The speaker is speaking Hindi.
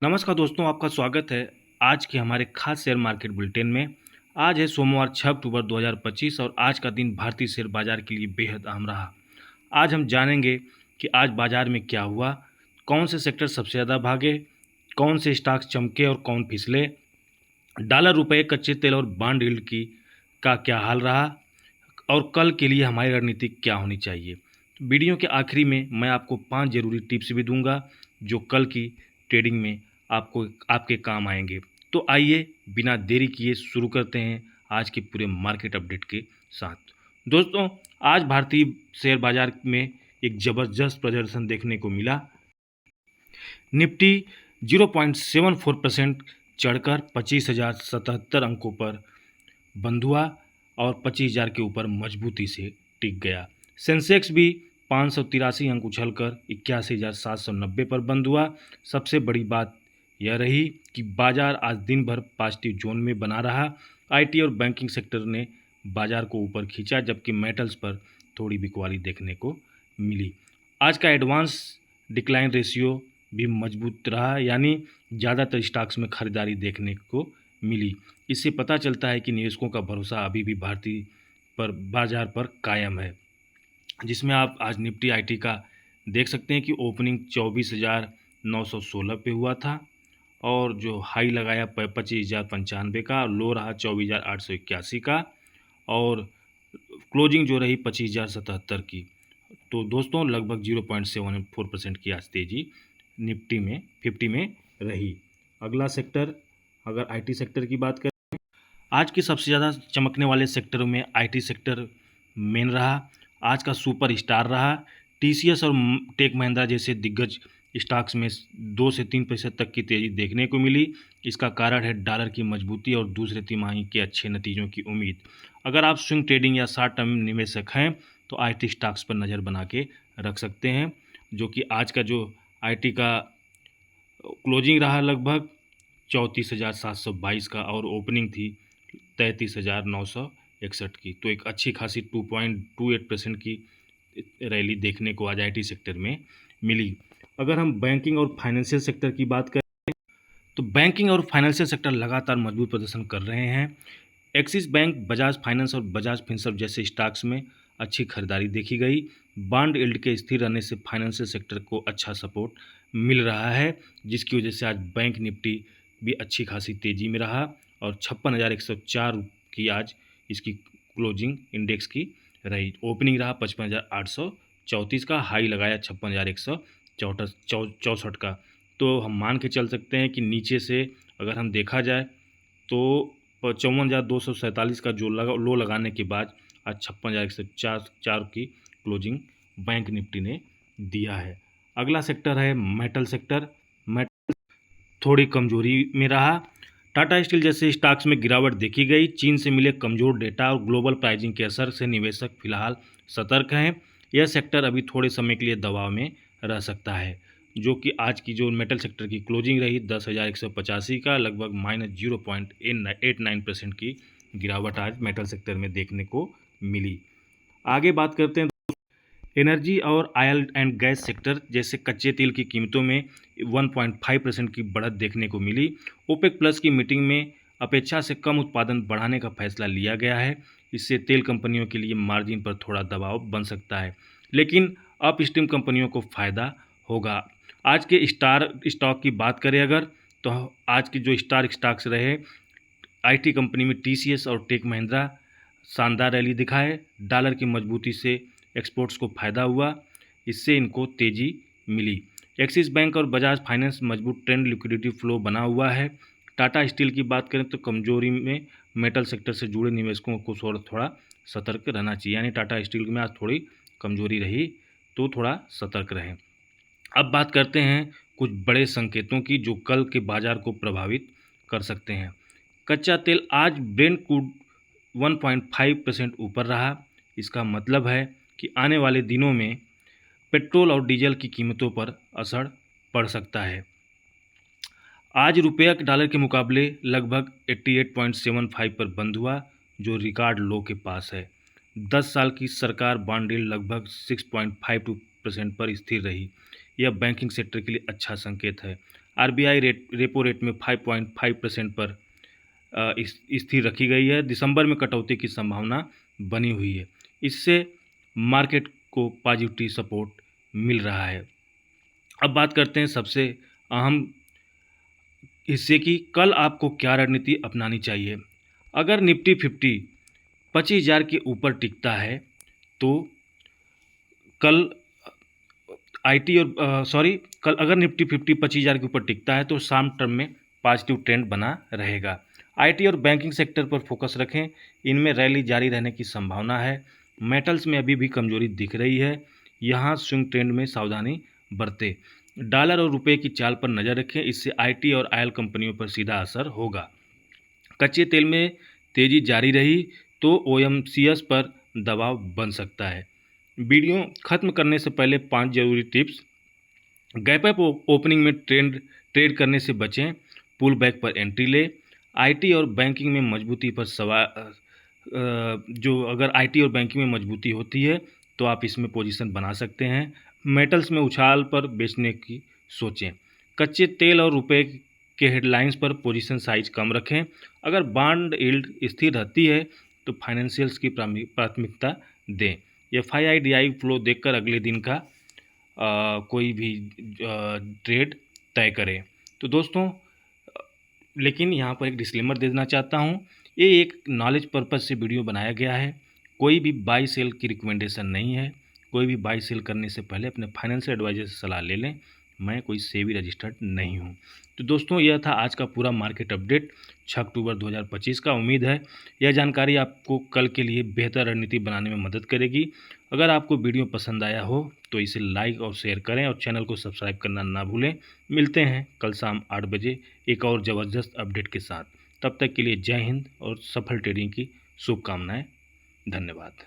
नमस्कार दोस्तों, आपका स्वागत है आज के हमारे खास शेयर मार्केट बुलेटिन में। आज है सोमवार 6 अक्टूबर 2025 और आज का दिन भारतीय शेयर बाजार के लिए बेहद अहम रहा। आज हम जानेंगे कि आज बाजार में क्या हुआ, कौन से सेक्टर सबसे ज़्यादा भागे, कौन से स्टॉक्स चमके और कौन फिसले, डॉलर रुपए, कच्चे तेल और बॉन्ड यील्ड की का क्या हाल रहा और कल के लिए हमारी रणनीति क्या होनी चाहिए। वीडियो के आखिरी में मैं आपको 5 ज़रूरी टिप्स भी दूंगा जो कल की ट्रेडिंग में आपको आपके काम आएंगे। तो आइए बिना देरी किए शुरू करते हैं आज के पूरे मार्केट अपडेट के साथ। दोस्तों, आज भारतीय शेयर बाजार में एक ज़बरदस्त प्रदर्शन देखने को मिला। निफ्टी 0.74% चढ़कर 25,077 अंकों पर बंद हुआ और 25,000 के ऊपर मजबूती से टिक गया। सेंसेक्स भी 583 अंक उछलकर 81,790 पर बंद हुआ। सबसे बड़ी बात यह रही कि बाजार आज दिन भर पॉजिटिव जोन में बना रहा। आईटी और बैंकिंग सेक्टर ने बाजार को ऊपर खींचा, जबकि मेटल्स पर थोड़ी बिकवाली देखने को मिली। आज का एडवांस डिक्लाइन रेशियो भी मजबूत रहा, यानी ज़्यादातर स्टॉक्स में खरीदारी देखने को मिली। इससे पता चलता है कि निवेशकों का भरोसा अभी भी भारतीय बाजार पर कायम है, जिसमें आप आज निफ्टी आईटी का देख सकते हैं कि ओपनिंग 24,916 पे हुआ था और जो हाई लगाया 25,095 का, लो रहा 24,881 का और क्लोजिंग जो रही 25,077 की। तो दोस्तों लगभग 0.74% की आज तेजी निफ्टी में 50 में रही। अगला सेक्टर, अगर आईटी सेक्टर की बात करें, आज के सबसे ज़्यादा चमकने वाले सेक्टरों में आईटी सेक्टर मेन रहा। आज का सुपर स्टार रहा। टीसीएस और टेक महिंद्रा जैसे दिग्गज स्टॉक्स में 2 से 3% तक की तेज़ी देखने को मिली। इसका कारण है डॉलर की मजबूती और दूसरे तिमाही के अच्छे नतीजों की उम्मीद। अगर आप स्विंग ट्रेडिंग या शॉर्ट टर्म निवेशक हैं तो आईटी स्टॉक्स पर नज़र बना के रख सकते हैं, जो कि आज का जो आईटी का क्लोजिंग रहा लगभग 34,722 का और ओपनिंग थी 33,961 की। तो एक अच्छी खासी 2.28% की रैली देखने को आज आईटी सेक्टर में मिली। अगर हम बैंकिंग और फाइनेंशियल सेक्टर की बात करें तो बैंकिंग और फाइनेंशियल सेक्टर लगातार मजबूत प्रदर्शन कर रहे हैं। एक्सिस बैंक, बजाज फाइनेंस और बजाज फिनसर्व जैसे स्टॉक्स में अच्छी खरीदारी देखी गई। बॉन्ड यील्ड के स्थिर रहने से फाइनेंशियल सेक्टर को अच्छा सपोर्ट मिल रहा है, जिसकी वजह से आज बैंक निफ्टी भी अच्छी खासी तेज़ी में रहा और 56,104 की आज इसकी क्लोजिंग इंडेक्स की रही। ओपनिंग रहा 55,834 का, हाई लगाया 56,164 का। तो हम मान के चल सकते हैं कि नीचे से अगर हम देखा जाए तो 54,247 का जो लो लगाने के बाद आज 56,104 की क्लोजिंग बैंक निफ्टी ने दिया है। अगला सेक्टर है मेटल सेक्टर। मेटल थोड़ी कमजोरी में रहा। टाटा स्टील जैसे स्टॉक्स में गिरावट देखी गई। चीन से मिले कमजोर डेटा और ग्लोबल प्राइसिंग के असर से निवेशक फिलहाल सतर्क हैं। यह सेक्टर अभी थोड़े समय के लिए दबाव में रह सकता है, जो कि आज की जो मेटल सेक्टर की क्लोजिंग रही 10,185 का, लगभग -0.89% की गिरावट आज मेटल सेक्टर में देखने को मिली। आगे बात करते हैं एनर्जी और ऑयल एंड गैस सेक्टर जैसे कच्चे तेल की कीमतों में 1.5% की बढ़त देखने को मिली। ओपेक प्लस की मीटिंग में अपेक्षा से कम उत्पादन बढ़ाने का फैसला लिया गया है। इससे तेल कंपनियों के लिए मार्जिन पर थोड़ा दबाव बन सकता है, लेकिन अपस्ट्रीम कंपनियों को फ़ायदा होगा। आज के स्टार स्टॉक की बात करें अगर, तो आज की जो स्टार स्टॉक्स रहे, आईटी कंपनी में टीसीएस और टेक महिंद्रा शानदार रैली दिखाए। डॉलर की मजबूती से एक्सपोर्ट्स को फ़ायदा हुआ, इससे इनको तेज़ी मिली। एक्सिस बैंक और बजाज फाइनेंस मजबूत ट्रेंड लिक्विडिटी फ्लो बना हुआ है। टाटा स्टील की बात करें तो कमजोरी में मेटल सेक्टर से जुड़े निवेशकों को थोड़ा सतर्क रहना चाहिए, यानी टाटा स्टील में आज थोड़ी कमजोरी रही तो थोड़ा सतर्क रहें। अब बात करते हैं कुछ बड़े संकेतों की जो कल के बाजार को प्रभावित कर सकते हैं। कच्चा तेल आज ब्रेंट क्रूड 1.5% ऊपर रहा। इसका मतलब है कि आने वाले दिनों में पेट्रोल और डीजल की कीमतों पर असर पड़ सकता है। आज रुपया डॉलर के मुकाबले लगभग 88.75 पर बंद हुआ, जो रिकॉर्ड लो के पास है। 10 साल की सरकार बॉन्ड यील्ड लगभग 6.52% पर स्थिर रही। यह बैंकिंग सेक्टर के लिए अच्छा संकेत है। आरबीआई रेपो रेट में 5.5% पर स्थिर रखी गई है। दिसंबर में कटौती की संभावना बनी हुई है। इससे मार्केट को पॉजिटिव सपोर्ट मिल रहा है। अब बात करते हैं सबसे अहम हिस्से की, कल आपको क्या रणनीति अपनानी चाहिए। अगर निफ्टी 50 25,000 के ऊपर टिकता है तो कल कल अगर निफ्टी 50 25,000 के ऊपर टिकता है तो शाम टर्म में पॉजिटिव ट्रेंड बना रहेगा। आईटी और बैंकिंग सेक्टर पर फोकस रखें, इनमें रैली जारी रहने की संभावना है। मेटल्स में अभी भी कमजोरी दिख रही है, यहाँ स्विंग ट्रेंड में सावधानी बरतें। डॉलर और रुपए की चाल पर नज़र रखें, इससे आईटी और ऑयल कंपनियों पर सीधा असर होगा। कच्चे तेल में तेजी जारी रही तो ओएमसीएस पर दबाव बन सकता है। वीडियो खत्म करने से पहले 5 जरूरी टिप्स। गैप अप ओपनिंग में ट्रेड करने से बचें, पुल बैक पर एंट्री ले। आईटी और बैंकिंग में मजबूती पर अगर आईटी और बैंकिंग में मजबूती होती है तो आप इसमें पोजीशन बना सकते हैं। मेटल्स में उछाल पर बेचने की सोचें। कच्चे तेल और रुपए के हेडलाइंस पर पोजीशन साइज कम रखें। अगर बॉन्ड यील्ड स्थिर रहती है तो फाइनेंशियल्स की प्राथमिकता दें। एफआईआई फ्लो देखकर अगले दिन का कोई भी ट्रेड तय करें। तो दोस्तों, लेकिन यहाँ पर एक डिस्क्लेमर दे देना चाहता हूँ, ये एक नॉलेज पर्पज़ से वीडियो बनाया गया है, कोई भी बाई सेल की रिकमेंडेशन नहीं है। कोई भी बाई सेल करने से पहले अपने फाइनेंशियल एडवाइजर से सलाह ले लें। मैं कोई सेबी रजिस्टर्ड नहीं हूँ। तो दोस्तों, यह था आज का पूरा मार्केट अपडेट 6 अक्टूबर 2025 का। उम्मीद है यह जानकारी आपको कल के लिए बेहतर रणनीति बनाने में मदद करेगी। अगर आपको वीडियो पसंद आया हो तो इसे लाइक और शेयर करें और चैनल को सब्सक्राइब करना ना भूलें। मिलते हैं कल शाम 8 बजे एक और ज़बरदस्त अपडेट के साथ। तब तक के लिए जय हिंद और सफल ट्रेडिंग की शुभकामनाएं। धन्यवाद।